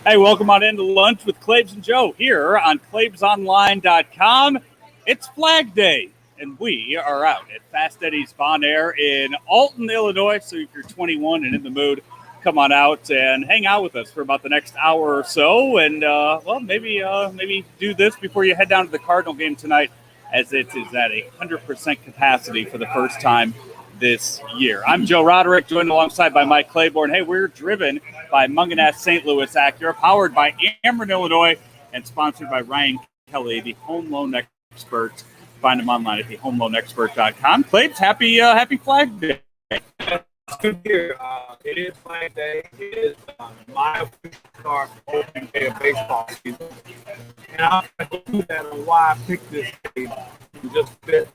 Hey, welcome on into Lunch with Claibs and Joe here on claibsonline.com. It's Flag Day, and we are out at Fast Eddie's Bon Air in Alton, Illinois. So if you're 21 and in the mood, come on out and hang out with us for about the next hour or so. And, maybe do this before you head down to the Cardinal game tonight, as it is at 100% capacity for the first time this year. I'm Joe Roderick, joined alongside by Mike Claiborne. Hey, we're driven by Munganess St. Louis Acura, powered by Ameren, Illinois, and sponsored by Ryan Kelly, the home loan expert. Find him online at thehomeloanexpert.com. Claibs, happy Flag Day. It's good here. It is Flag Day. It is my official start for opening day of baseball season. And I'm going to go through that on why I picked this day in just a bit.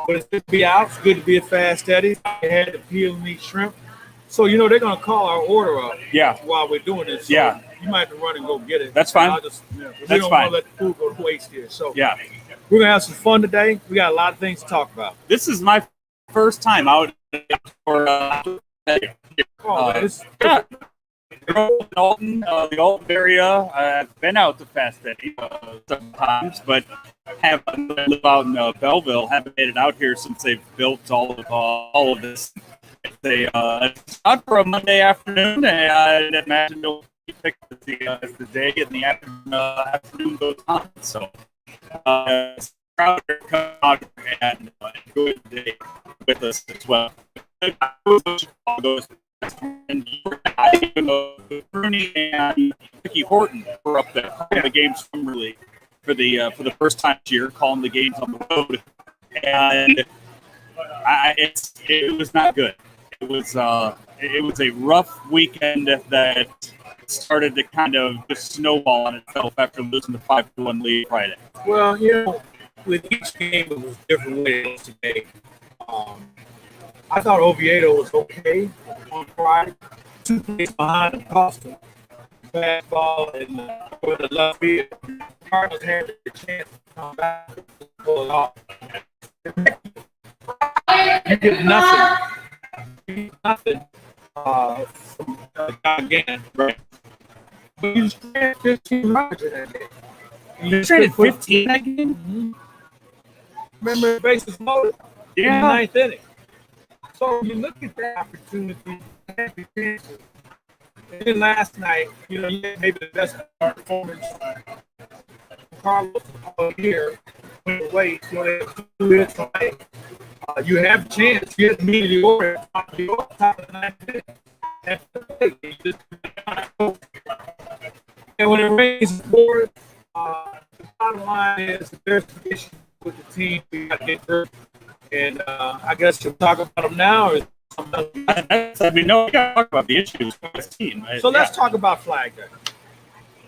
But it's good to be out. It's good to be at Fast Eddie's. I had the peel and eat shrimp. So, they're going to call our order up while we're doing this. So you might have to run and go get it. That's fine. We don't want to let the food go to waste here. So we're going to have some fun today. We got a lot of things to talk about. This is my first time out for Alton, the Alton area. I've been out to Fast Eddie sometimes, but haven't lived out in Belleville. Haven't made it out here since they've built all of this. It's out for a Monday afternoon, and I'd imagine they'll be picked as the day and the afternoon goes on. So, proud to come out and enjoy the day with us as well. And Rooney and Ricky Horton were up there calling the games from really for the first time this year, calling the games on the road, and it was not good. It was a rough weekend that started to kind of just snowball on itself after losing the 5-1 lead Friday. Well, with each game it was a different way today. I thought Oviedo was okay on Friday. 2 plays behind the Costa. Bad ball and the left field. Cardinals had the chance to come back and pull it off. You get nothing. Nothing from again. Right. But you traded 15 runs in that game. You traded 15 that game? Mm-hmm. Remember, the bases loaded in the 9th inning. So you look at that opportunity, and then last night, you had maybe the best performance Carlos all year went away. So they have 2 hits away. You have a chance. You have to meet the order top of the 9th inning. That's the thing. And when it rains the board, the bottom line is there's an issue with the team. We got to get hurt. And I guess you'll talk about them now. Or we got to talk about the issues with this team. So let's talk about Flag Day.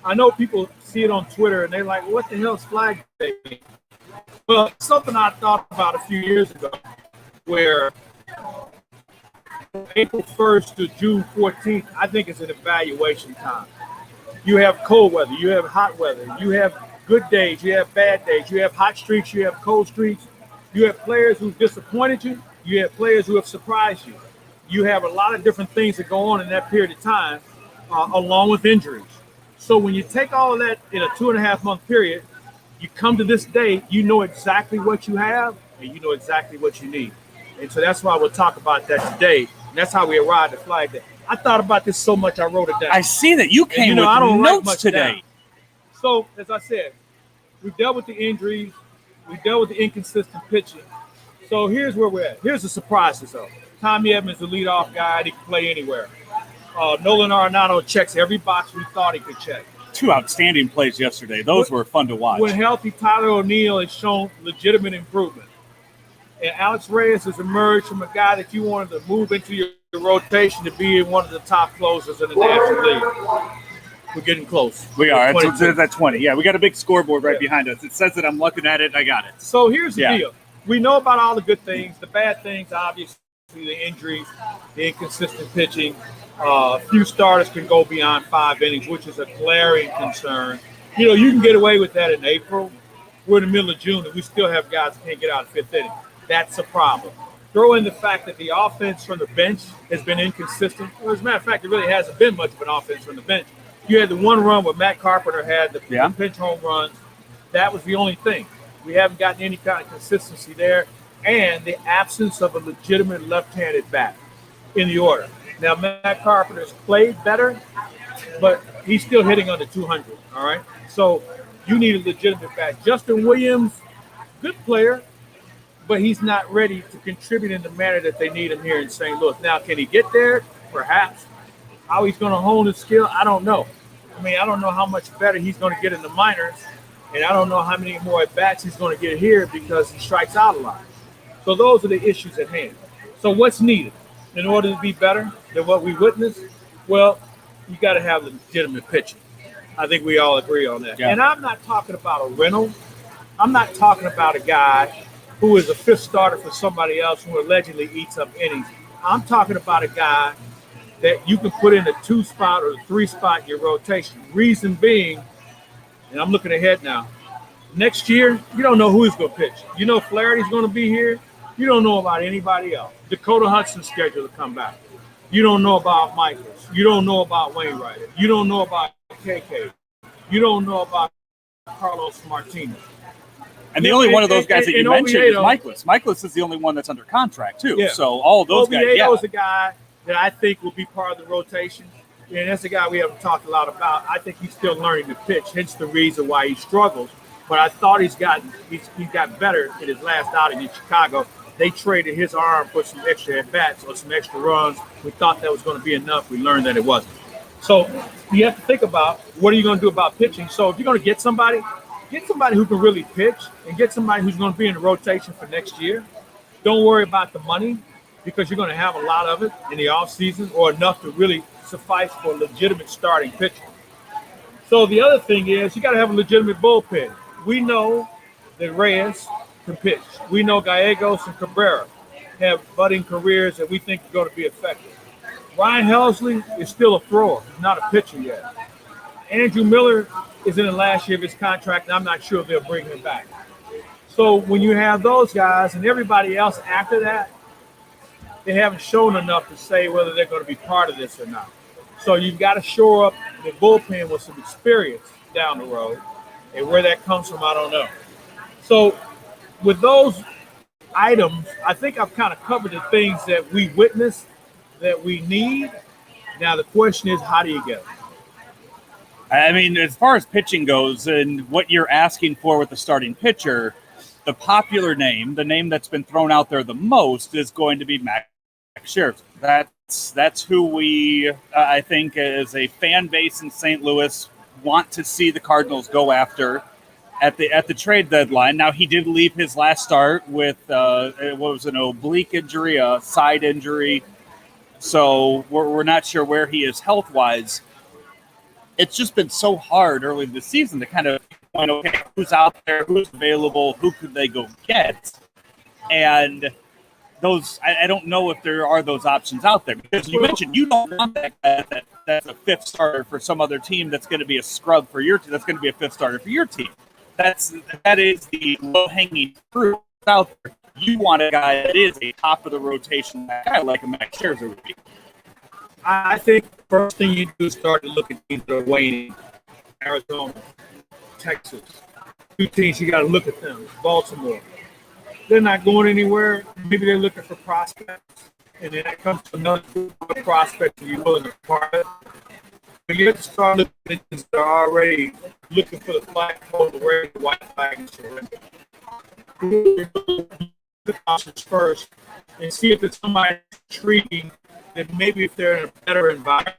I know people see it on Twitter and they're like, what the hell is Flag Day? Well, something I thought about a few years ago where April 1st to June 14th, I think it's an evaluation time. You have cold weather, you have hot weather, you have good days, you have bad days, you have hot streaks, you have cold streaks. You have players who disappointed you. You have players who have surprised you. You have a lot of different things that go on in that period of time, along with injuries. So when you take all of that in a 2.5-month period, you come to this day, you know exactly what you have, and you know exactly what you need. And so that's why we'll talk about that today. And that's how we arrived at Flag Day. I thought about this so much, I wrote it down. I see that you came with notes today. Down. So, as I said, we dealt with the injuries. We dealt with the inconsistent pitching. So here's where we're at. Here's the surprises, though. Tommy Edmonds, the leadoff guy. He can play anywhere. Nolan Arenado checks every box we thought he could check. 2 outstanding plays yesterday. Those were fun to watch. When healthy, Tyler O'Neill has shown legitimate improvement. And Alex Reyes has emerged from a guy that you wanted to move into your rotation to be one of the top closers in the National League. We're getting close. We are. It's at 20. Yeah, we got a big scoreboard right behind us. It says that I'm looking at it. I got it. So here's the deal. We know about all the good things. The bad things, obviously, the injuries, the inconsistent pitching. Few starters can go beyond 5 innings, which is a glaring concern. You can get away with that in April. We're in the middle of June, and we still have guys that can't get out of 5th inning. That's a problem. Throw in the fact that the offense from the bench has been inconsistent. Well, as a matter of fact, there really hasn't been much of an offense from the bench. You had the one run where Matt Carpenter had the Yeah. pinch home runs. That was the only thing. We haven't gotten any kind of consistency there, and the absence of a legitimate left-handed bat in the order. Now, Matt Carpenter's played better, but he's still hitting under 200, all right? So you need a legitimate bat. Justin Williams, good player, but he's not ready to contribute in the manner that they need him here in St. Louis. Now, can he get there? Perhaps. How he's going to hone his skill, I don't know. I mean, I don't know how much better he's going to get in the minors, and I don't know how many more at-bats he's going to get here because he strikes out a lot. So those are the issues at hand. So what's needed in order to be better than what we witnessed? Well, you got to have legitimate pitching. I think we all agree on that. Yeah. And I'm not talking about a rental. I'm not talking about a guy who is a fifth starter for somebody else who allegedly eats up innings. I'm talking about a guy that you can put in a 2-spot or a 3-spot in your rotation. Reason being, and I'm looking ahead now, next year, you don't know who he's going to pitch. You know Flaherty's going to be here. You don't know about anybody else. Dakota Hudson's scheduled to come back. You don't know about Michaels. You don't know about Wainwright. You don't know about KK. You don't know about Carlos Martinez. And the only one of those guys that you mentioned is Michaelis. Michaelis is the only one that's under contract, too. Yeah. So all of those guys, Oviedo's a guy that I think will be part of the rotation. And that's a guy we haven't talked a lot about. I think he's still learning to pitch, hence the reason why he struggles. But I thought he's got better in his last outing in Chicago. They traded his arm for some extra at-bats or some extra runs. We thought that was going to be enough. We learned that it wasn't. So you have to think about what are you going to do about pitching. So if you're going to get somebody who can really pitch and get somebody who's going to be in the rotation for next year. Don't worry about the money because you're going to have a lot of it in the offseason or enough to really suffice for a legitimate starting pitcher. So the other thing is you got to have a legitimate bullpen. We know that Reyes can pitch. We know Gallegos and Cabrera have budding careers that we think are going to be effective. Ryan Helsley is still a thrower. He's not a pitcher yet. Andrew Miller is in the last year of his contract, and I'm not sure if they'll bring him back. So when you have those guys and everybody else after that, they haven't shown enough to say whether they're going to be part of this or not. So you've got to shore up the bullpen with some experience down the road. And where that comes from, I don't know. So with those items, I think I've kind of covered the things that we witnessed that we need. Now the question is, how do you get them? I mean, as far as pitching goes and what you're asking for with the starting pitcher, the popular name, the name that's been thrown out there the most is going to be Max Scherzer. That's who we, I think, as a fan base in St. Louis, want to see the Cardinals go after at the trade deadline. Now, he did leave his last start with what was an oblique injury, a side injury. So we're not sure where he is health-wise. It's just been so hard early this season to kind of point, okay, who's out there, who's available, who could they go get? And those, I don't know if there are those options out there. Because you mentioned you don't want that guy that's a fifth starter for some other team that's going to be a scrub for your team, that's going to be a fifth starter for your team. That is the low-hanging fruit out there. You want a guy that is a top-of-the-rotation guy like a Max Scherzer would be. I think the first thing you do is start to look at teams that are waning. Arizona, Texas. Two teams, you got to look at them. Baltimore. They're not going anywhere. Maybe they're looking for prospects. And then that comes to another prospect that you're willing to part of. But you have to start looking at teams that are already looking for the flagpole to wear the white flag and surrender. The options first and see if it's somebody intriguing that maybe if they're in a better environment,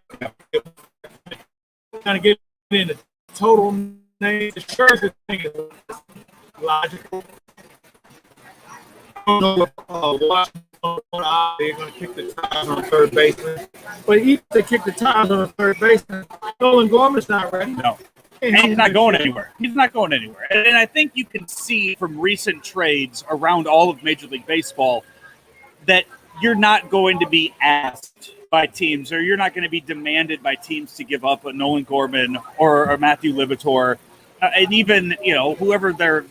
kind of get in the total name. The Scherzer thing is logical. I don't know if Washington, they're going to kick the tires on third baseman. But even if they kick the tires on the third baseman, Nolan Gorman's not ready. No. And he's not going anywhere. He's not going anywhere. And I think you can see from recent trades around all of Major League Baseball that you're not going to be asked by teams or you're not going to be demanded by teams to give up a Nolan Gorman or Matthew Libator and even, whoever their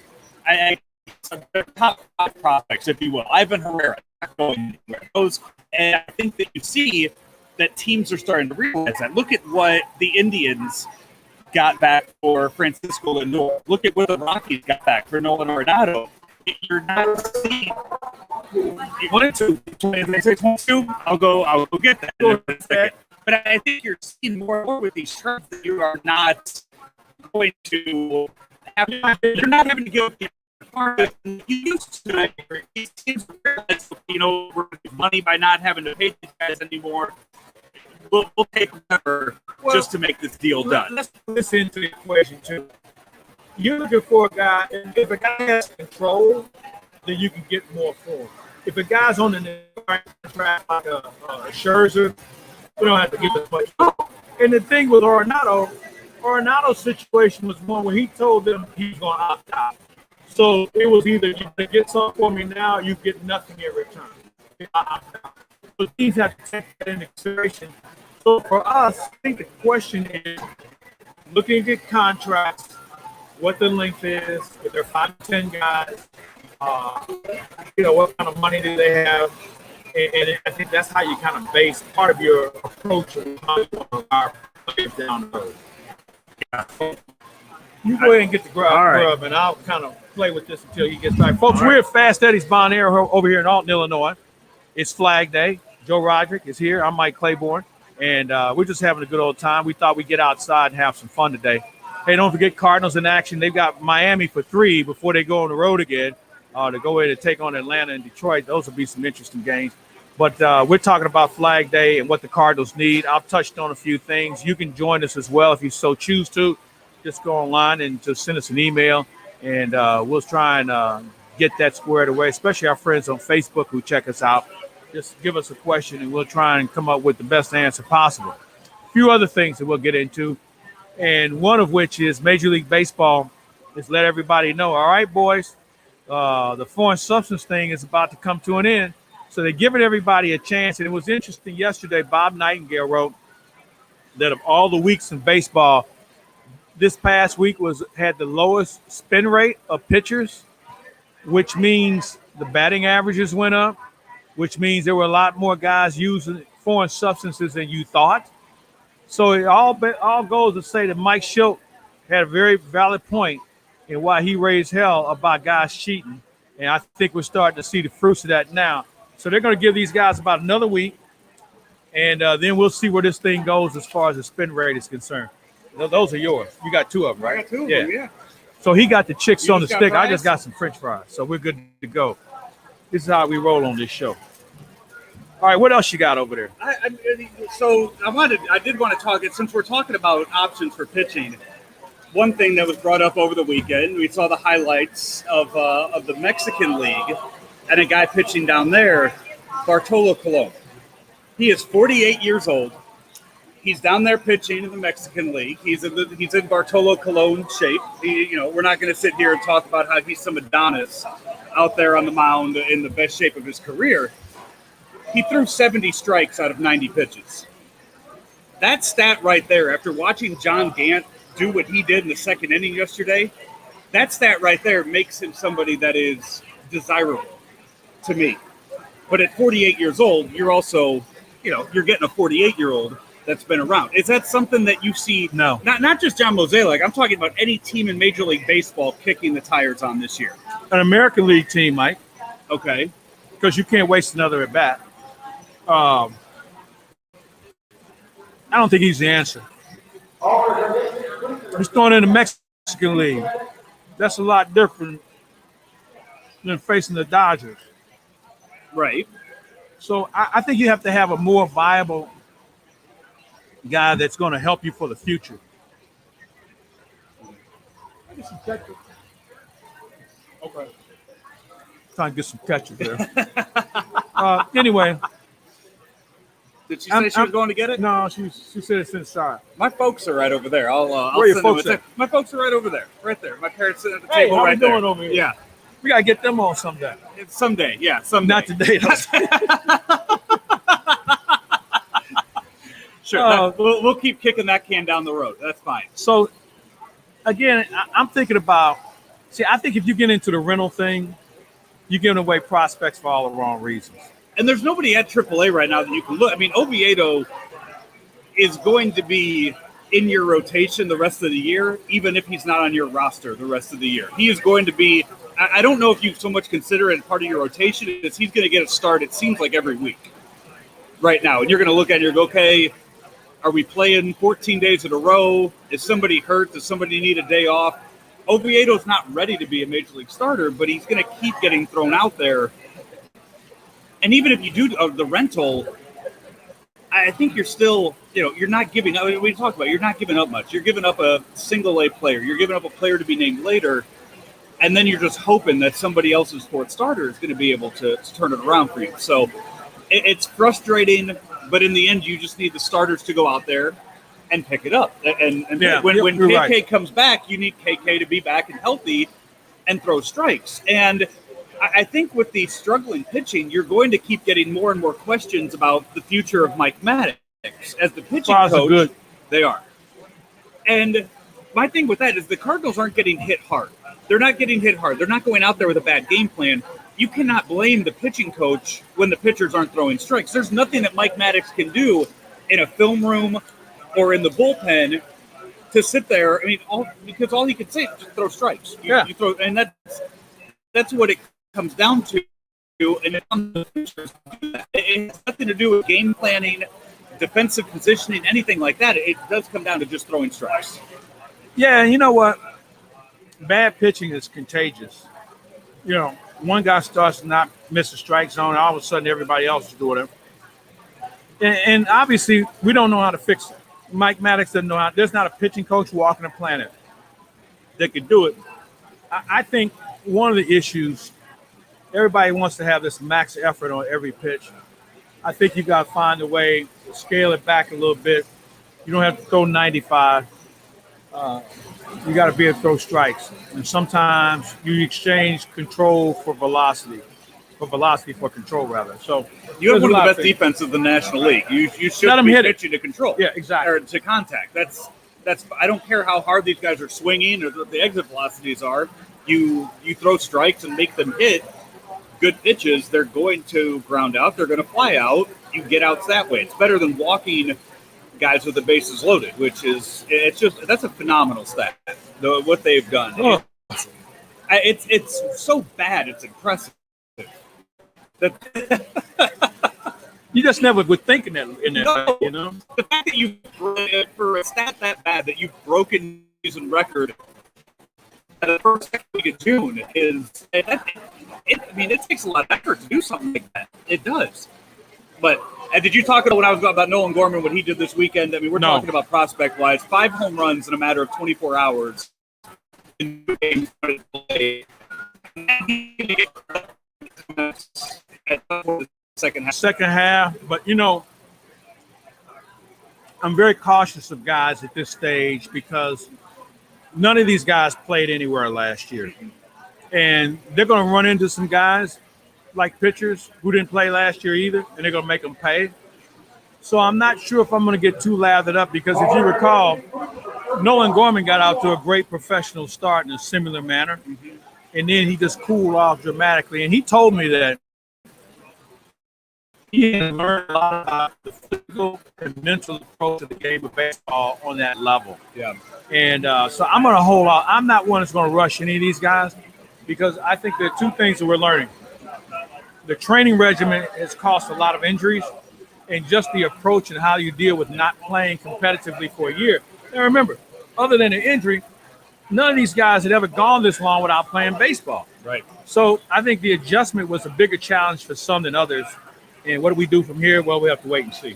top five prospects, if you will. Ivan Herrera not going anywhere. And I think that you see that teams are starting to realize that. Look at what the Indians got back for Francisco Lindor. Look at what the Rockies got back for Nolan Arenado. You're not seeing. You wanted to. I'll go get that in a second. But I think you're seeing more and more with these terms that you are not going to have. You're not having to give you used to. These teams realize, we're making money by not having to pay these guys anymore. We'll take whatever just to make this deal done. Let's put this into the equation too. You're looking for a guy, and if a guy has control, then you can get more for him. If a guy's on the contract like a Scherzer, we don't have to give as much. And the thing with Arenado's situation was one where he told them he's going to opt out. So it was either you get something for me now, you get nothing in return. So teams have to take that into consideration. So for us, I think the question is looking at contracts, what the length is, if they're 5 to 10 guys, what kind of money do they have, and I think that's how you kind of base part of your approach of how you want to our players down the road. Yeah. So you go ahead and get the grub, and I'll kind of play with this until he gets back. Folks, we're at Fast Eddie's Bon Air over here in Alton, Illinois. It's Flag Day. Joe Roderick is here. I'm Mike Claiborne, and we're just having a good old time. We thought we'd get outside and have some fun today. Hey, don't forget Cardinals in action. They've got Miami for 3 before they go on the road again to go in and take on Atlanta and Detroit. Those will be some interesting games. But we're talking about Flag Day and what the Cardinals need. I've touched on a few things. You can join us as well if you so choose to. Just go online and just send us an email, and we'll try and get that squared away, especially our friends on Facebook who check us out. Just give us a question, and we'll try and come up with the best answer possible. A few other things that we'll get into, and one of which is Major League Baseball is let everybody know, all right, boys, the foreign substance thing is about to come to an end. So they're giving everybody a chance. And it was interesting yesterday, Bob Nightingale wrote that of all the weeks in baseball, this past week had the lowest spin rate of pitchers, which means the batting averages went up, which means there were a lot more guys using foreign substances than you thought. So it all goes to say that Mike Schultz had a very valid point in why he raised hell about guys cheating. And I think we're starting to see the fruits of that now. So they're going to give these guys about another week, and then we'll see where this thing goes as far as the spin rate is concerned. Those are yours. You got 2 of them, right? I got 2 of them, yeah. So he got the chicks on the stick. Fries? I just got some French fries. So we're good to go. This is how we roll on this show. All right, what else you got over there? I did want to talk, since we're talking about options for pitching, one thing that was brought up over the weekend, we saw the highlights of the Mexican League and a guy pitching down there, Bartolo Colon. He is 48 years old. He's down there pitching in the Mexican League. He's in Bartolo Colon shape. We're not going to sit here and talk about how he's some Adonis out there on the mound in the best shape of his career. He threw 70 strikes out of 90 pitches. That stat right there, after watching John Gant do what he did in the second inning yesterday, that stat right there makes him somebody that is desirable to me. But at 48 years old, you're also, you're getting a 48-year-old that's been around. Is that something that you see? No. Not just John Mozeliak. I'm talking about any team in Major League Baseball kicking the tires on this year. An American League team, Mike. Okay. Because you can't waste another at bat. I don't think he's the answer. He's throwing in the Mexican League. That's a lot different than facing the Dodgers. Right. So I think you have to have a more viable guy that's going to help you for the future. Okay. Trying to get some ketchup there. Anyway. Did she say she was going to get it? No, she said it's inside. My folks are right over there. I'll Where your folks at? My folks are right over there. Right there. My parents sit at the table right there. Over here? Yeah. We got to get them on someday. Someday, yeah. Someday. Not today. Sure. We'll keep kicking that can down the road. That's fine. So, again, I'm thinking about – I think if you get into the rental thing, you're giving away prospects for all the wrong reasons. And there's nobody at AAA right now that you can look. I mean, Oviedo is going to be in your rotation the rest of the year, even if he's not on your roster the rest of the year. He is going to be, I don't know if you so much consider it part of your rotation, as he's going to get a start, it seems like every week right now. And you're going to look at it and go, okay, are we playing 14 days in a row? Is somebody hurt? Does somebody need a day off? Oviedo's not ready to be a major league starter, but he's going to keep getting thrown out there. And even if you do the rental, I think you're still, you're not giving up. We talked about, you're not giving up much. You're giving up a single A player. You're giving up a player to be named later. And then you're just hoping that somebody else's fourth starter is going to be able to turn it around for you. So it's frustrating, but in the end, you just need the starters to go out there and pick it up. And when KK comes back, you need KK to be back and healthy and throw strikes. And I think with the struggling pitching, you're going to keep getting more and more questions about the future of Mike Maddox as the pitching coach. Good. They are. And my thing with that is the Cardinals aren't getting hit hard. They're not getting hit hard. They're not going out there with a bad game plan. You cannot blame the pitching coach when the pitchers aren't throwing strikes. There's nothing that Mike Maddox can do in a film room or in the bullpen to sit there. I mean, because all he can say is just throw strikes. You throw, and that's what it comes down to. And it's on the pitchers to do that. It has nothing to do with game planning, defensive positioning, anything like that. It does come down to just throwing strikes. Yeah, and you know what? Bad pitching is contagious. One guy starts to not miss a strike zone, all of a sudden everybody else is doing it. And obviously, we don't know how to fix it. Mike Maddox doesn't know how. There's not a pitching coach walking the planet that could do it. I think one of the issues, everybody wants to have this max effort on every pitch. I think you got to find a way to scale it back a little bit. You don't have to throw 95. You got to be able to throw strikes. And sometimes you exchange control for velocity. For control, rather. So you have one of the best defenses in the National League. You should be pitching to control. Yeah, exactly. Or to contact. That's. I don't care how hard these guys are swinging or what the exit velocities are. You throw strikes and make them hit good pitches. They're going to ground out. They're going to fly out. You get outs that way. It's better than walking guys with the bases loaded, that's a phenomenal stat. What they've done. Oh. It's so bad. It's impressive. You just never would think in that, no, The fact that for a stat that bad that you've broken season record at the first week of June it takes a lot of effort to do something like that. It does. But did you talk about when I was about Nolan Gorman, what he did this weekend? I mean, we're talking about prospect-wise, 5 home runs in a matter of 24 hours. In second half, but I'm very cautious of guys at this stage because none of these guys played anywhere last year, and they're going to run into some guys like pitchers who didn't play last year either, and they're going to make them pay. So I'm not sure if I'm going to get too lathered up because if you recall, Nolan Gorman got out to a great professional start in a similar manner, and then he just cooled off dramatically. And he told me that he had learned a lot about the physical and mental approach to the game of baseball on that level. Yeah. And so I'm going to hold out. I'm not one that's going to rush any of these guys because I think there are 2 things that we're learning. The training regimen has caused a lot of injuries, and just the approach and how you deal with not playing competitively for a year. And remember, other than an injury, none of these guys had ever gone this long without playing baseball. Right. So I think the adjustment was a bigger challenge for some than others. And what do we do from here? Well, we have to wait and see.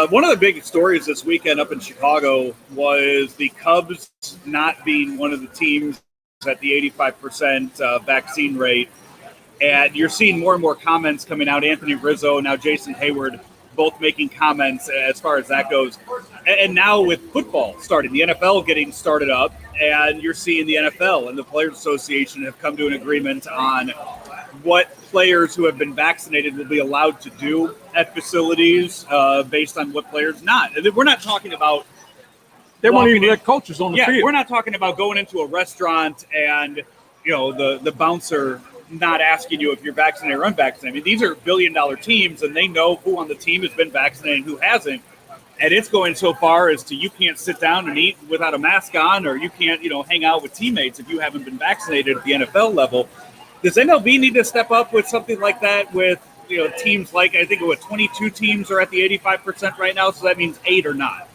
One of the big stories this weekend up in Chicago was the Cubs not being one of the teams at the 85% vaccine rate. And you're seeing more and more comments coming out. Anthony Rizzo, now Jason Hayward, both making comments as far as that goes. And now with football starting, the NFL getting started up, and you're seeing the NFL and the Players Association have come to an agreement on what players who have been vaccinated will be allowed to do at facilities based on what players not. We're not talking about they won't even let coaches on the field. We're not talking about going into a restaurant and the bouncer not asking you if you're vaccinated or unvaccinated. I mean, these are billion-dollar teams, and they know who on the team has been vaccinated and who hasn't. And it's going so far as to you can't sit down and eat without a mask on, or you can't, hang out with teammates if you haven't been vaccinated at the NFL level. Does MLB need to step up with something like that with, teams like, I think 22 teams are at the 85% right now, so that means 8 or not?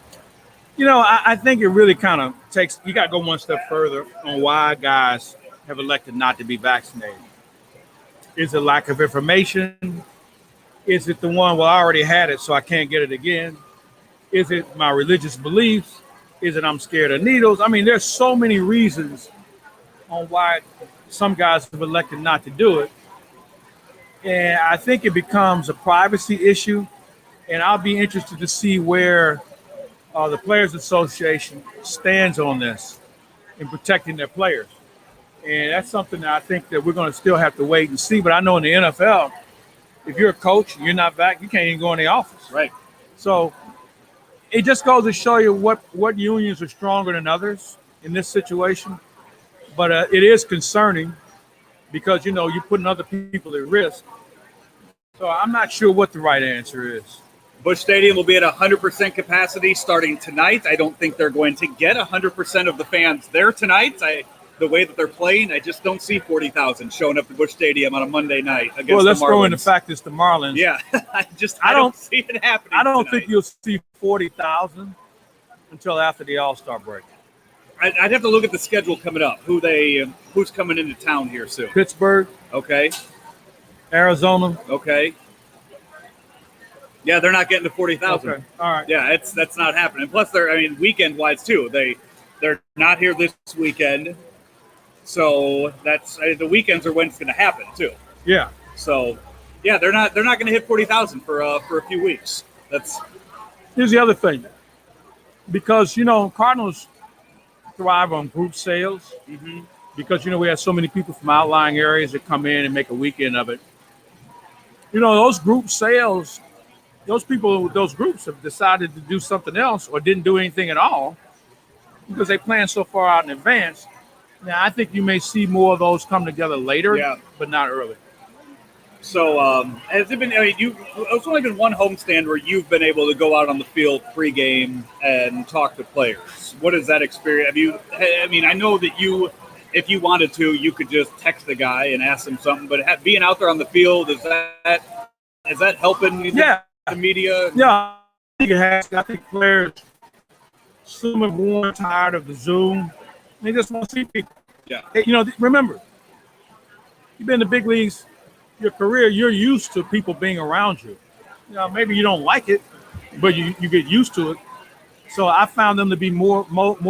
I think it really kind of takes, you got to go one step further on why guys have elected not to be vaccinated. Is it lack of information? Is it the one, well, I already had it, so I can't get it again? Is it my religious beliefs? Is it I'm scared of needles? I mean, there's so many reasons on why some guys have elected not to do it. And I think it becomes a privacy issue. And I'll be interested to see where the Players Association stands on this in protecting their players. And that's something that I think that we're going to still have to wait and see. But I know in the NFL, if you're a coach and you're not back, you can't even go in the office. Right. So it just goes to show you what unions are stronger than others in this situation. But it is concerning because, you're putting other people at risk. So I'm not sure what the right answer is. Busch Stadium will be at 100% capacity starting tonight. I don't think they're going to get 100% of the fans there tonight. The way that they're playing, I just don't see 40,000 showing up to Busch Stadium on a Monday night against the Marlins. Well, let's throw in the fact it's the Marlins. Yeah, I don't see it happening. I don't tonight. think you'll see 40,000 until after the All-Star break. I'd have to look at the schedule coming up. Who's coming into town here soon? Pittsburgh. Okay. Arizona. Okay. Yeah, they're not getting to 40,000. Okay. All right. Yeah, that's not happening. Plus, weekend-wise too. They're not here this weekend. So that's the weekends are when it's going to happen too. Yeah. So, yeah, they're not going to hit 40,000 for a few weeks. Here's the other thing, because Cardinals thrive on group sales because we have so many people from outlying areas that come in and make a weekend of it. Those group sales, those people, those groups have decided to do something else or didn't do anything at all because they plan so far out in advance. Now, I think you may see more of those come together later, but not early. So, has it been? It's only been one homestand where you've been able to go out on the field pregame and talk to players. What is that experience? I know that if you wanted to, you could just text the guy and ask him something. But being out there on the field, is that helping? The media. Yeah, I think it has. I think players, some have worn tired of the Zoom. They just want to see people. Yeah. Hey, remember, you've been in the big leagues your career, you're used to people being around you. Maybe you don't like it, but you get used to it. So I found them to be more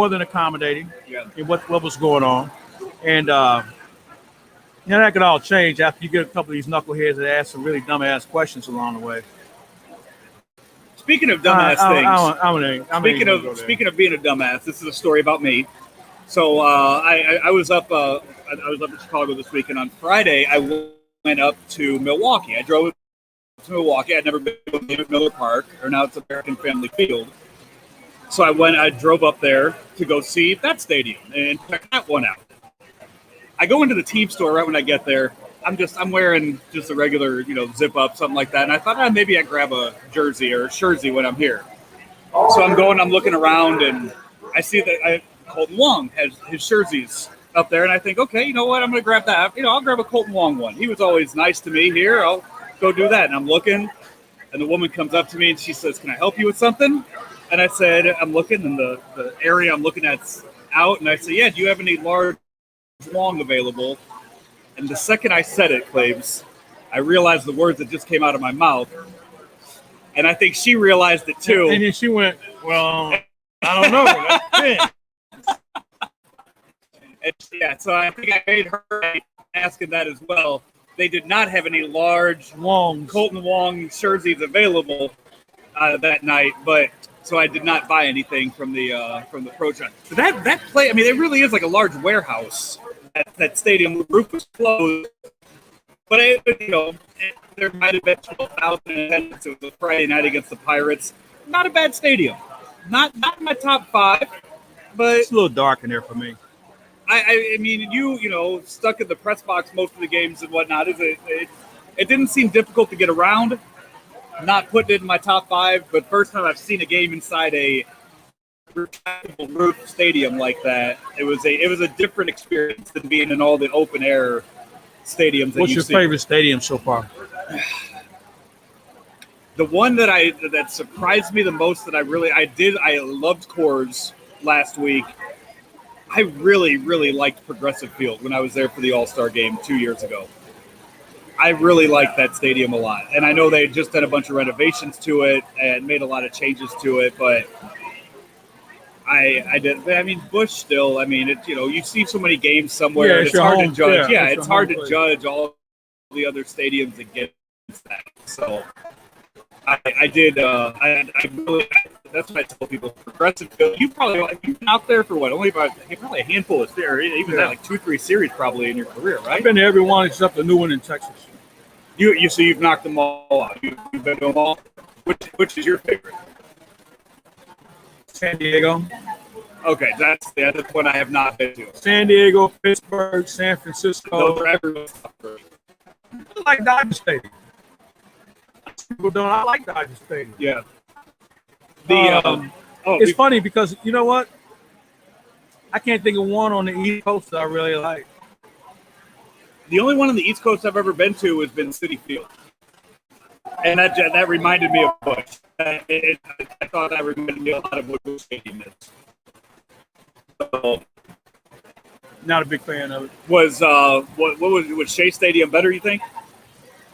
than accommodating in what was going on. And that could all change after you get a couple of these knuckleheads that ask some really dumbass questions along the way. Speaking of dumbass things, speaking of being a dumbass, this is a story about me. So I was up in Chicago this weekend. On Friday, I went up to Milwaukee. I drove to Milwaukee. I'd never been to Miller Park, or now it's American Family Field. So I drove up there to go see that stadium and check that one out. I go into the team store right when I get there. I'm wearing just a regular, zip up, something like that. And I thought maybe I'd grab a jersey or a shirzy when I'm here. So I'm looking around, and I see that Colton Wong has his jerseys up there. And I think, okay, you know what? I'm going to grab that. I'll grab a Colton Wong one. He was always nice to me here. I'll go do that. And I'm looking, and the woman comes up to me and she says, "Can I help you with something?" And I said, I'm looking, and the area I'm looking at's out. And I said, "Yeah, do you have any large Wong available?" And the second I said it, Claibs, I realized the words that just came out of my mouth. And I think she realized it too. And then she went, "Well, I don't know. That's it." So I think I made her asking that as well. They did not have any large Colton Wong jerseys available that night, but so I did not buy anything from the Pro Shop. So that play, it really is like a large warehouse. That stadium, the roof was closed, but there might have been 12,000 attendance. It was a Friday night against the Pirates. Not a bad stadium. Not in my top 5, but it's a little dark in there for me. You stuck in the press box most of the games and whatnot. It didn't seem difficult to get around. not putting it in my top 5, but first time I've seen a game inside a retractable roof stadium like that. It was a different experience than being in all the open air stadiums. What's your favorite stadium so far? The one that surprised me the most that I loved Coors last week. I really, really liked Progressive Field when I was there for the All-Star game 2 years ago. I really liked that stadium a lot. And I know they had just done a bunch of renovations to it and made a lot of changes to it, but I did. I mean, Busch still. I mean, you see so many games somewhere. Yeah, it's hard to judge. Yeah, it's hard to judge all the other stadiums against that. So I did. I really. That's what I tell people. Progressive Field. You've been out there for what? Only probably a handful of series. Even that, like 2-3 series probably in your career, right? I've been to every one except the new one in Texas. So you've knocked them all out. You've been to them all. Which is your favorite? San Diego. Okay, that's the one I have not been to. San Diego, Pittsburgh, San Francisco. Those are everyone's top 3. I like Dodger Stadium. People don't. I like Dodger Stadium. Yeah. It's funny because you know what? I can't think of one on the East Coast that I really like. The only one on the East Coast I've ever been to has been Citi Field. And that reminded me of Busch. I thought that reminded me a lot of what Busch Stadium is. So, not a big fan of it. Was Shea Stadium better, you think?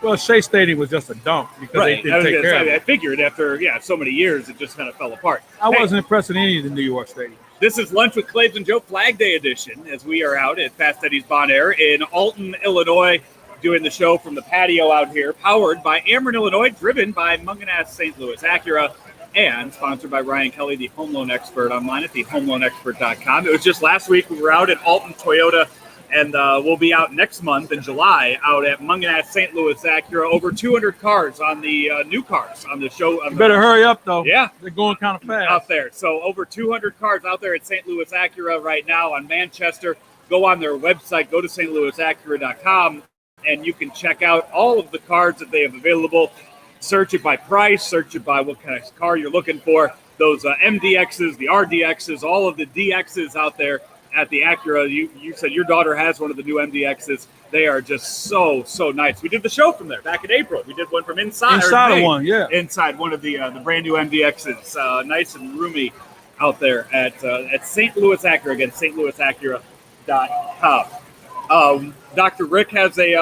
Well, Shea Stadium was just a dump because they didn't take care of it. I figured after so many years, it just kind of fell apart. I wasn't impressed in any of the New York stadiums. This is Lunch with Claibs and Joe Flag Day edition as we are out at Fast Eddie's Bon Air in Alton, Illinois, doing the show from the patio out here, powered by Ameren, Illinois, driven by Munganast St. Louis Acura, and sponsored by Ryan Kelly, the home loan expert, online at thehomeloanexpert.com. It was just last week we were out at Alton Toyota, and we'll be out next month in July out at Munganast St. Louis Acura. Over 200 cars on the new cars on the show. You better hurry up, though. Yeah. They're going kind of fast. Out there. So over 200 cars out there at St. Louis Acura right now on Manchester. Go on their website, go to stlouisacura.com, and you can check out all of the cars that they have available. Search it by price, search it by what kind of car you're looking for. Those MDXs, the RDXs, all of the DXs out there at the Acura. You said your daughter has one of the new MDXs. They are just so nice. We did the show from there back in April. We did one from inside of one, yeah. Inside one of the brand new MDXs. Nice and roomy out there at St. Louis Acura. Again, stlouisacura.com. Dr. Rick has a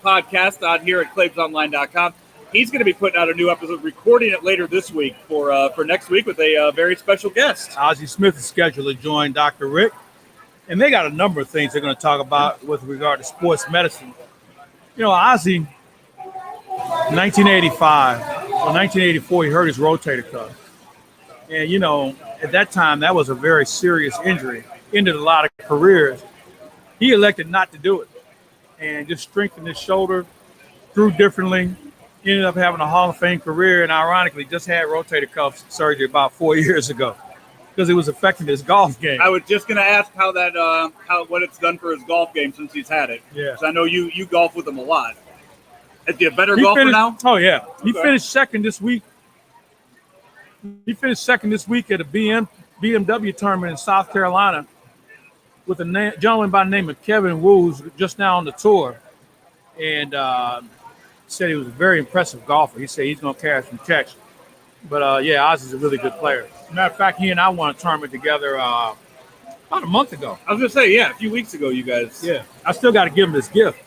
podcast out here at claibsonline.com. He's going to be putting out a new episode, recording it later this week for next week with a very special guest. Ozzie Smith is scheduled to join Dr. Rick. And they got a number of things they're going to talk about with regard to sports medicine. You know, Ozzie, 1985 or 1984, he hurt his rotator cuff. And, you know, at that time, that was a very serious injury. Ended a lot of careers. He elected not to do it and just strengthened his shoulder, threw differently, ended up having a Hall of Fame career, and ironically just had rotator cuff surgery about 4 years ago because it was affecting his golf game. I was just going to ask what it's done for his golf game since he's had it. Yeah. I know you golf with him a lot. Is he a better golfer now? Oh, yeah. Okay. He finished second this week. He finished second this week at a BMW tournament in South Carolina with a gentleman by the name of Kevin Wu, who's just now on the tour. And said he was a very impressive golfer. He said he's going to carry some checks. But, Ozzie's a really good player. Matter of fact, he and I won a tournament together about a month ago. I was going to say, a few weeks ago, you guys. Yeah. I still got to give him this gift.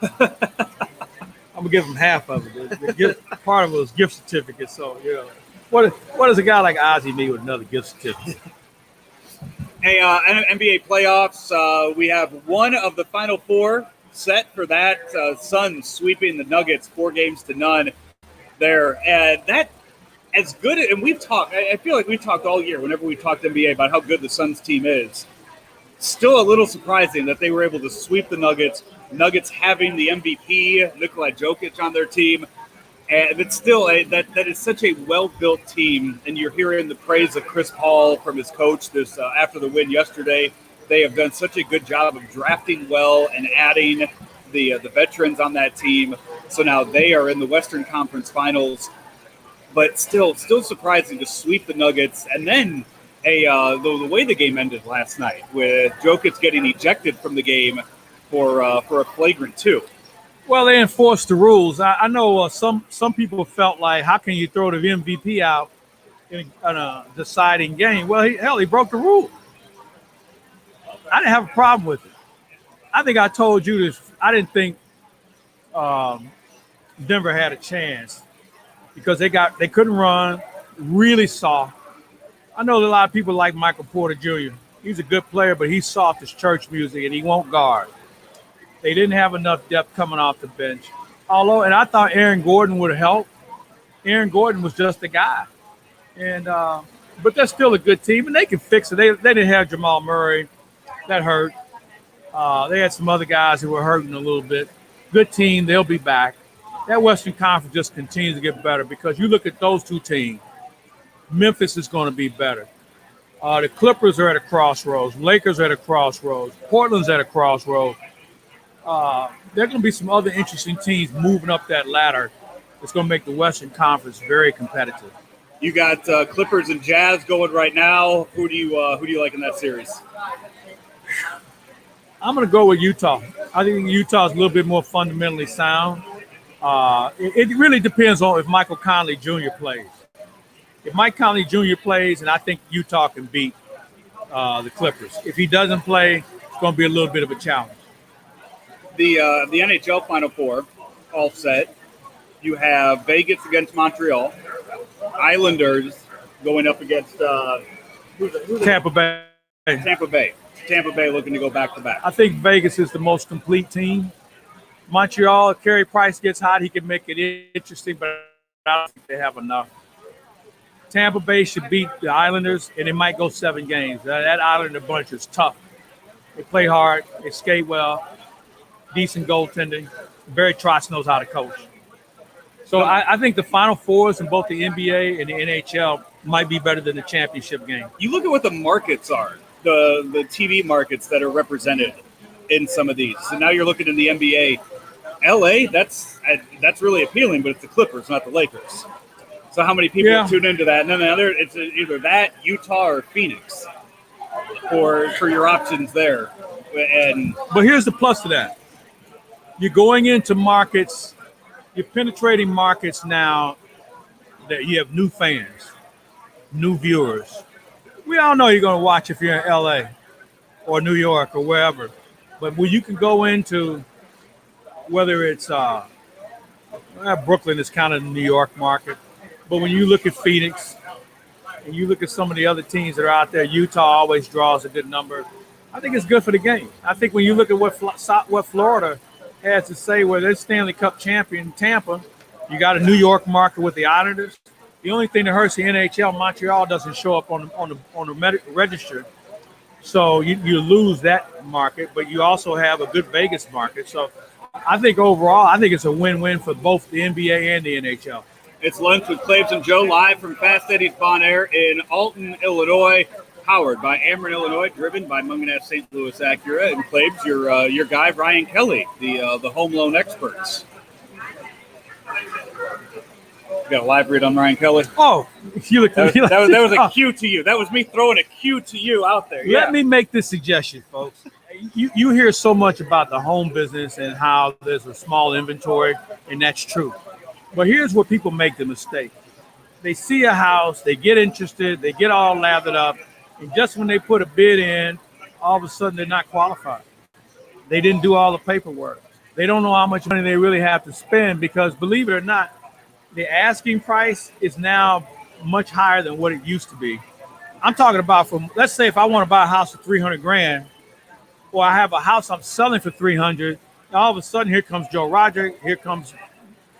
I'm going to give him half of it. The gift, part of it was gift certificate. So, you know, what does a guy like Ozzie need with another gift certificate? Hey, NBA playoffs. We have one of the final four set for that. Suns sweeping the Nuggets 4-0 there. And that, as good, and we've talked, I feel like we've talked all year whenever we talked NBA about how good the Suns team is. Still a little surprising that they were able to sweep the Nuggets. Nuggets having the MVP, Nikola Jokic, on their team. And it's still that is such a well-built team. And you're hearing the praise of Chris Paul from his coach this after the win yesterday. They have done such a good job of drafting well and adding the veterans on that team. So now they are in the Western Conference Finals, but still surprising to sweep the Nuggets. And then the way the game ended last night, with Jokic getting ejected from the game for a flagrant 2. Well, they enforced the rules. I know some people felt like, how can you throw the MVP out in a deciding game? Well, he broke the rule. I didn't have a problem with it. I think I told you this. I didn't think Denver had a chance because they couldn't run, really soft. I know a lot of people like Michael Porter Jr. He's a good player, but he's soft as church music, and he won't guard. They didn't have enough depth coming off the bench. And I thought Aaron Gordon would have helped. Aaron Gordon was just a guy. And but they're still a good team, and they can fix it. They didn't have Jamal Murray. That hurt. They had some other guys who were hurting a little bit. Good team. They'll be back. That Western Conference just continues to get better because you look at those two teams. Memphis is going to be better. The Clippers are at a crossroads. Lakers are at a crossroads. Portland's at a crossroads. There are going to be some other interesting teams moving up that ladder. It's going to make the Western Conference very competitive. You got Clippers and Jazz going right now. Who do you like in that series? I'm going to go with Utah. I think Utah is a little bit more fundamentally sound. It really depends on if Michael Conley Jr. plays. If Mike Conley Jr. plays, and I think Utah can beat the Clippers. If he doesn't play, it's going to be a little bit of a challenge. The NHL Final Four all set. You have Vegas against Montreal, Islanders going up against Tampa Bay. Tampa Bay looking to go back to back. I think Vegas is the most complete team. Montreal, if Carey Price gets hot, he can make it interesting, but I don't think they have enough. Tampa Bay should beat the Islanders, and it might go 7 games. That Islander bunch is tough. They play hard. They skate well. Decent goaltending. Barry Trotz knows how to coach. So I think the Final Fours in both the NBA and the NHL might be better than the championship game. You look at what the markets are, the TV markets that are represented in some of these. So now you're looking in the NBA. LA, that's really appealing, but it's the Clippers, not the Lakers. So how many people tune into that? And then the other, it's either that, Utah, or Phoenix for your options there. But here's the plus to that. You're going into markets, you're penetrating markets now that you have new fans, new viewers. We all know you're going to watch if you're in LA or New York or wherever. But when you can go into, whether it's Brooklyn is kind of the New York market, but when you look at Phoenix and you look at some of the other teams that are out there, Utah always draws a good number. I think it's good for the game. I think when you look at what Florida has to say, where they're Stanley Cup champion, Tampa, you got a New York market with the Islanders. The only thing that hurts the NHL, Montreal doesn't show up on the register. So you lose that market, but you also have a good Vegas market. So I think overall, I think it's a win-win for both the NBA and the NHL. It's Lunch with Claibs and Joe, live from Fast Eddie's Bon Air in Alton, Illinois, powered by Ameren, Illinois, driven by Munganess St. Louis Acura, and Claibs, your guy, Ryan Kelly, the home loan experts. You got a live read on Ryan Kelly? Oh, you look. That was a cue to you. That was me throwing a cue to you out there. Let me make this suggestion, folks. You hear so much about the home business and how there's a small inventory, and that's true. But here's where people make the mistake. They see a house, they get interested, they get all lathered up, and just when they put a bid in, all of a sudden they're not qualified. They didn't do all the paperwork. They don't know how much money they really have to spend because, believe it or not, the asking price is now much higher than what it used to be. I'm talking about from, let's say if I want to buy a house for $300,000, or I have a house I'm selling for $300,000, all of a sudden here comes Joe Roderick, here comes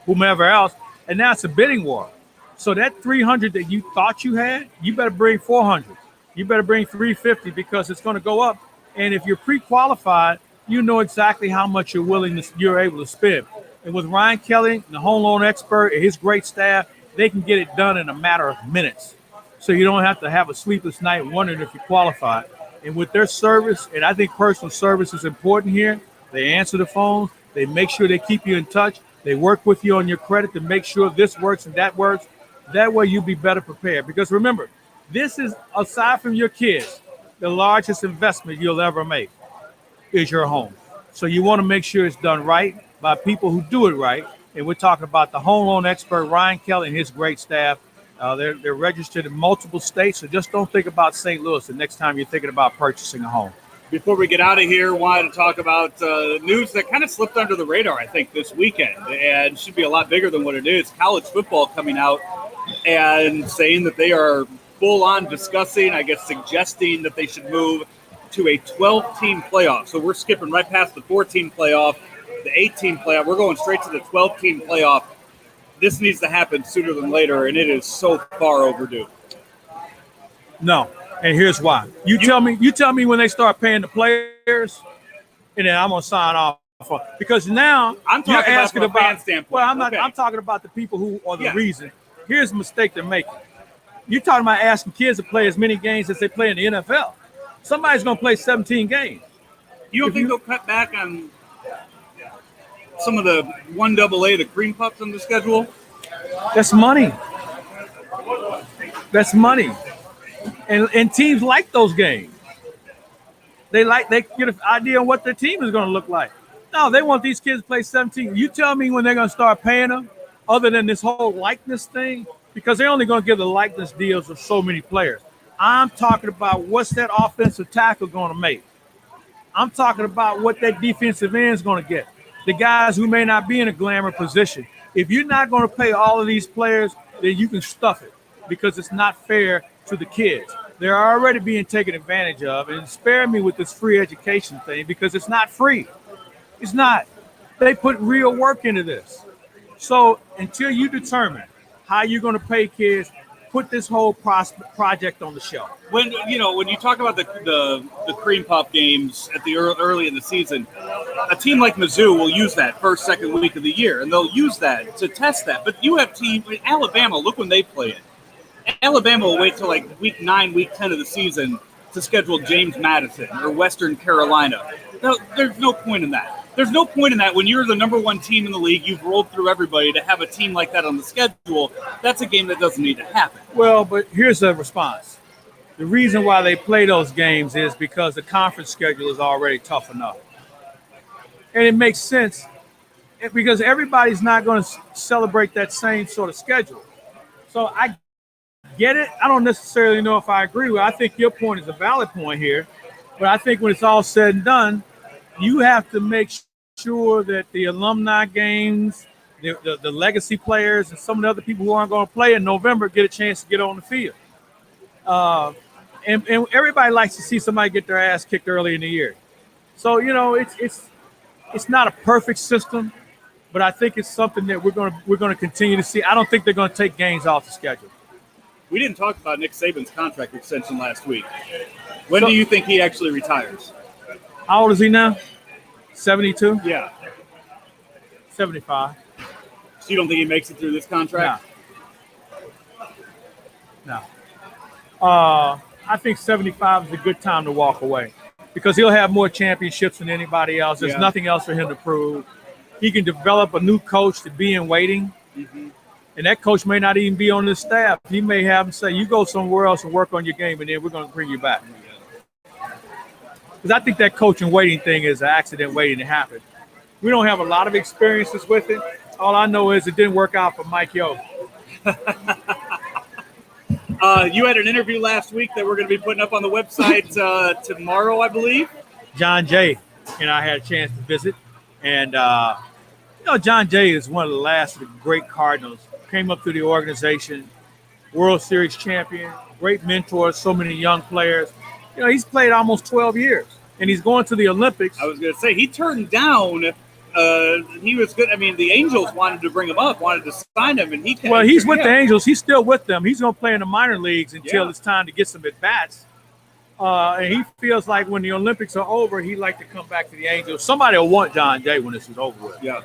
whomever else, and now it's a bidding war. So that $300,000 that you thought you had, you better bring $400,000. You better bring $350,000 because it's going to go up. And if you're pre-qualified, you know exactly how much you're able to spend. And with Ryan Kelly, the home loan expert, and his great staff, they can get it done in a matter of minutes. So you don't have to have a sleepless night wondering if you qualify. And with their service, and I think personal service is important here, they answer the phone, they make sure they keep you in touch. They work with you on your credit to make sure this works and that works. That way you'll be better prepared. Because remember, this is, aside from your kids, the largest investment you'll ever make is your home. So you want to make sure it's done right by people who do it right. And we're talking about the home loan expert, Ryan Kelly, and his great staff. They're registered in multiple states, so just don't think about St. Louis the next time you're thinking about purchasing a home. Before we get out of here, wanted to talk about news that kind of slipped under the radar, I think, this weekend, and should be a lot bigger than what it is. College football coming out and saying that they are full-on discussing, I guess suggesting that they should move to a 12-team playoff. So we're skipping right past the 14 playoff, the 18 playoff. We're going straight to the 12-team playoff. This needs to happen sooner than later, and it is so far overdue. No, and here's why. You tell me when they start paying the players, and then I'm gonna sign off. Because now I'm talking about from a fan standpoint. Well, I'm not. Okay. I'm talking about the people who are the reason. Here's a mistake they're making. You're talking about asking kids to play as many games as they play in the NFL. Somebody's gonna play 17 games. You don't think they'll cut back on some of the 1AA, the cream puffs on the schedule? That's money. That's money. And teams like those games. They get an idea on what their team is going to look like. No, they want these kids to play 17. You tell me when they're going to start paying them, other than this whole likeness thing, because they're only going to give the likeness deals of so many players. I'm talking about what's that offensive tackle going to make. I'm talking about what that defensive end is going to get. The guys who may not be in a glamour position. If you're not going to pay all of these players, then you can stuff it because it's not fair to the kids. They're already being taken advantage of. And spare me with this free education thing because it's not free. It's not. They put real work into this. So until you determine how you're going to pay kids, put this whole project on the shelf. When you talk about the cream puff games at the early in the season, a team like Mizzou will use that first, second week of the year, and they'll use that to test that. But you have teams, Alabama, look when they play it. Alabama will wait till like week 9, week 10 of the season to schedule James Madison or Western Carolina. No, there's no point in that. There's no point in that when you're the number one team in the league, you've rolled through everybody to have a team like that on the schedule. That's a game that doesn't need to happen. Well, but here's the response. The reason why they play those games is because the conference schedule is already tough enough. And it makes sense because everybody's not going to celebrate that same sort of schedule. So I get it. I don't necessarily know if I agree with it. I think your point is a valid point here. But I think when it's all said and done, you have to make sure that the alumni games, the legacy players, and some of the other people who aren't going to play in November get a chance to get on the field. And everybody likes to see somebody get their ass kicked early in the year. So, it's not a perfect system, but I think it's something that we're going to continue to see. I don't think they're going to take games off the schedule. We didn't talk about Nick Saban's contract extension last week. When do you think he actually retires? How old is he now? 72? Yeah. 75. So you don't think he makes it through this contract? No. I think 75 is a good time to walk away because he'll have more championships than anybody else. There's nothing else for him to prove. He can develop a new coach to be in waiting. Mm-hmm. And that coach may not even be on the staff. He may have him say, you go somewhere else and work on your game, and then we're going to bring you back. Because I think that coach and waiting thing is an accident waiting to happen. We don't have a lot of experiences with it. All I know is it didn't work out for Mike Yo. You had an interview last week that we're going to be putting up on the website tomorrow, I believe. John Jay and I had a chance to visit. And, John Jay is one of the last of the great Cardinals. Came up through the organization, World Series champion, great mentor, so many young players. He's played almost 12 years, and he's going to the Olympics. I was going to say, he turned down. He was good. I mean, the Angels wanted to bring him up, wanted to sign him, and he. Well, he's with the Angels. He's still with them. He's going to play in the minor leagues until it's time to get some at-bats. And he feels like when the Olympics are over, he'd like to come back to the Angels. Somebody will want John Jay when this is over with. Yeah.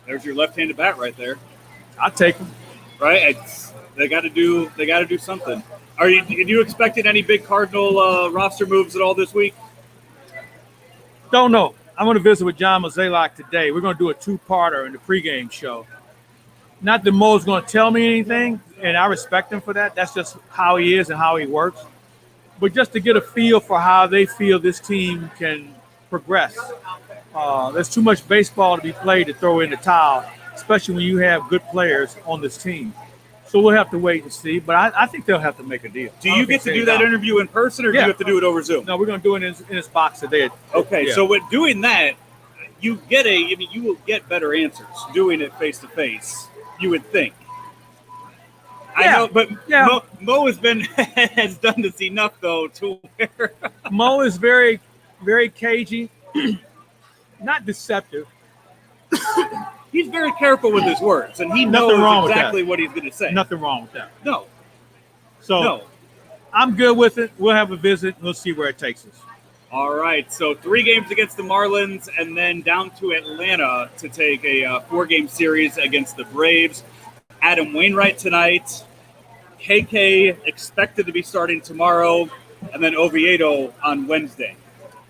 There's your left-handed bat right there. I'll take him. Right? They got to do something. Are you expecting any big Cardinal roster moves at all this week? Don't know. I'm going to visit with John Mozeliak today. We're going to do a two-parter in the pregame show. Not that Mo's going to tell me anything, and I respect him for that. That's just how he is and how he works. But just to get a feel for how they feel this team can progress. There's too much baseball to be played to throw in the towel, especially when you have good players on this team. So we'll have to wait and see. But I think they'll have to make a deal. Do you get to do that interview in person, or do you have to do it over Zoom? No, we're going to do it in his box today. Okay, yeah. So with doing that, you will get better answers doing it face to face. You would think. I know, but Mo has done this enough though to where Mo is very, very cagey, not deceptive. He's very careful with his words, and he knows exactly what he's going to say. Nothing wrong with that. No. So I'm good with it. We'll have a visit. We'll see where it takes us. All right. So 3 games against the Marlins, and then down to Atlanta to take a 4-game series against the Braves. Adam Wainwright tonight. KK expected to be starting tomorrow, and then Oviedo on Wednesday.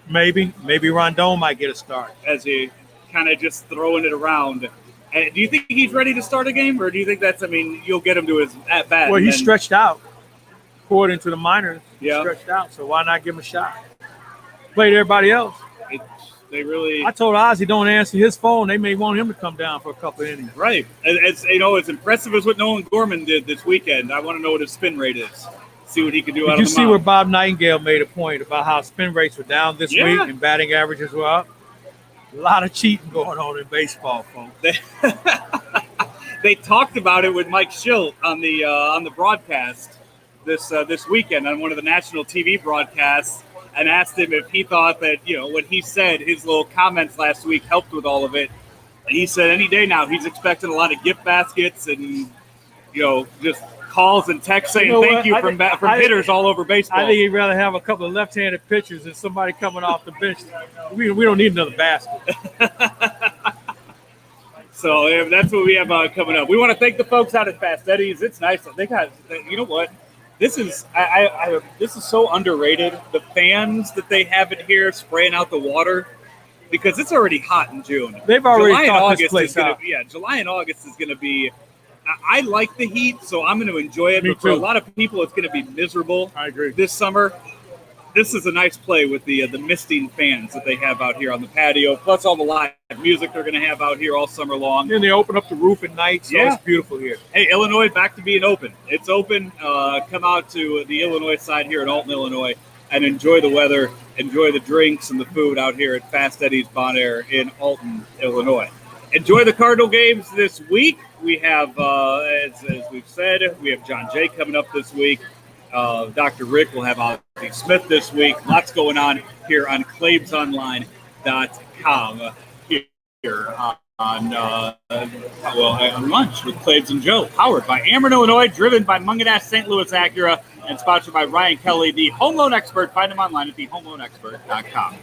Maybe Rondon might get a start. As he kind of just throwing it around. Do you think he's ready to start a game, or do you think you'll get him to his at-bat? Well, he's stretched out. According to the minors, he's Yeah. stretched out, so why not give him a shot? Played everybody else. I told Ozzie don't answer his phone. They may want him to come down for a couple of innings. Right. As impressive as what Nolan Gorman did this weekend, I want to know what his spin rate is. See what he can do out of the mound. Did you see where Bob Nightingale made a point about how spin rates were down this week and batting averages were up? A lot of cheating going on in baseball, folks. They talked about it with Mike Schilt on the broadcast this weekend on one of the national TV broadcasts, and asked him if he thought that, what he said, his little comments last week helped with all of it. And he said any day now he's expecting a lot of gift baskets and, just calls and texts saying thank you from hitters all over baseball. I think he'd rather have a couple of left-handed pitchers than somebody coming off the bench. We don't need another basket. So that's what we have coming up. We want to thank the folks out at Fast Eddie's. It's nice. They got, you know what? This is this is so underrated. The fans that they have in here spraying out the water, because it's already hot in June. They've already thought this place out. July and August is going to be. I like the heat, so I'm going to enjoy it. Me but for too. a lot of people, it's going to be miserable. I agree. This summer, this is a nice play with the misting fans that they have out here on the patio, plus all the live music they're going to have out here all summer long. And they open up the roof at night, so it's beautiful here. Hey, Illinois back to being open. It's open. Come out to the Illinois side here in Alton, Illinois, and enjoy the weather, enjoy the drinks and the food out here at Fast Eddie's Bon Air in Alton, Illinois. Enjoy the Cardinal games this week. We have, as we've said, we have John Jay coming up this week. Dr. Rick will have Ozzie Smith this week. Lots going on here on ClaibsOnline.com here on lunch with Claibs and Joe, powered by Ameren, Illinois, driven by Mungandash St. Louis Acura, and sponsored by Ryan Kelly, the home loan expert. Find him online at thehomeloanexpert.com.